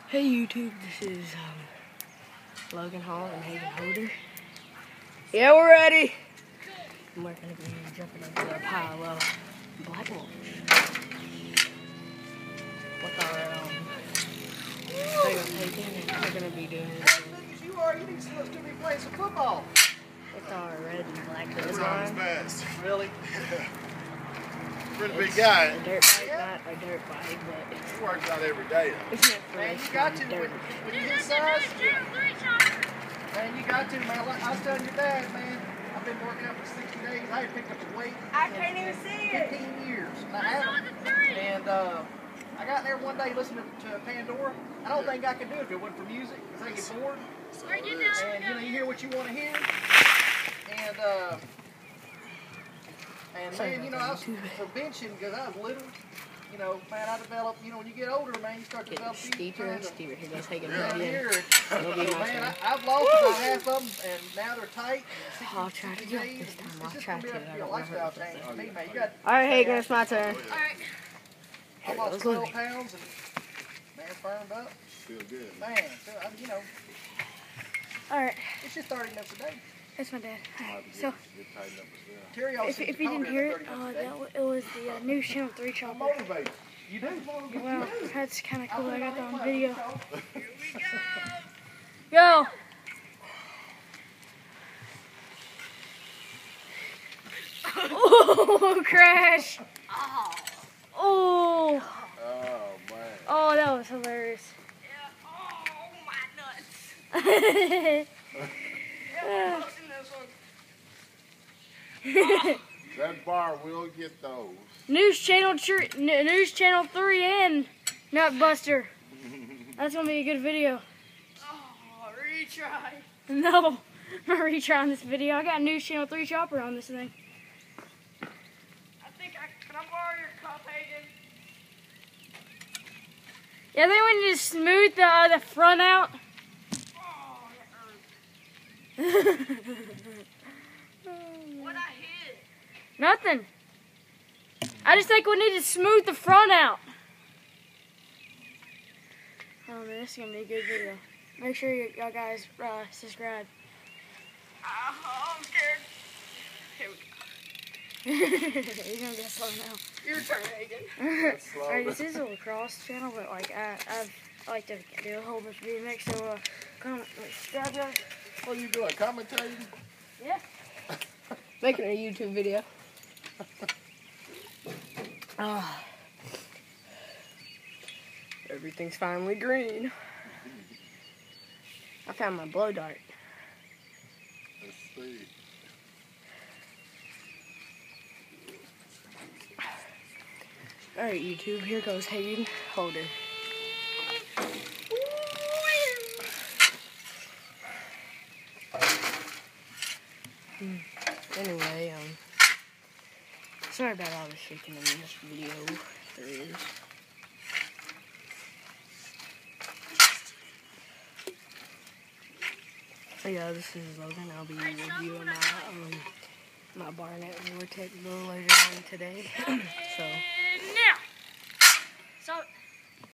Hey YouTube, this is Logan Hall and Hayden Holder. Yeah, we're ready! And we're going to be jumping into a pile of black wolves. With our tailgating, and we're going to be doing As big as you are, you need to be playing some football. with our red and black Redline. Redline. Really? Pretty big guy. A dirt bike, not a dirt bike, but He works out every day. it's meant for Man, us you got to. dirt. When you hit size, man, you got to, man. I was telling your dad, man, I've been working out for 60 days. I ain't picked up a weight I can't even see it. 15 years. And I haven't. And I got in there one day listening to Pandora. I don't think I could do it if it wasn't for music, because I get bored. And, you hear what you want to hear. And man, I was for benching because I was little. Man, I developed, when you get older, man, you start to develop these Steeper and kinds of steeper. Here goes Hagen down again. here. It'll be my Man, turn. I've lost about half of them, and now they're tight. I'll try to jump this time. I'll try to. I Be a don't know lifestyle how change to for me, man. You got, Alright, Hagen, it's my turn. Alright. I lost 12 pounds, and man, firmed up. Feel good. Man, so, Alright, it's just 30 minutes a day. that's my dad. So, Terry always if seems you to didn't talk hear every it, 30 minutes a day. it was the News Channel 3 chopper. Motivated. You do? Well, that's kind of cool. I got that on video. Here we go. Go! Oh, crash! Oh. Oh! Oh, man. Oh, that was hilarious. Yeah. Oh, my nuts. Yeah, I'm this one. That bar will get those. News Channel 3 and Nutbuster. That's gonna be a good video. Oh, retry. No, I'm not retrying this video. I got News Channel 3 chopper on this thing. Can I borrow your cup, Hayden? Yeah, I think we need to smooth the front out. Oh, that hurt. What I hit? Nothing. I just think we need to smooth the front out. Oh man, this is gonna be a good video. Make sure y'all guys subscribe. I'm scared. Here we go. You're gonna get slow now. Your turn, Hayden. Alright, this is a lacrosse channel, but like I like to do a whole bunch of BMX, so comment, subscribe guys. What are you doing? Commentating? Yeah. Making a YouTube video. Oh. Everything's finally green. I found my blow dart. Let's see. Alright, YouTube, here goes Hayden Holder. Anyway, sorry about all the shaking in this video. There is. So yeah, this is Logan. I'll be reviewing my Barnett Vortex bow later on today. So. Now.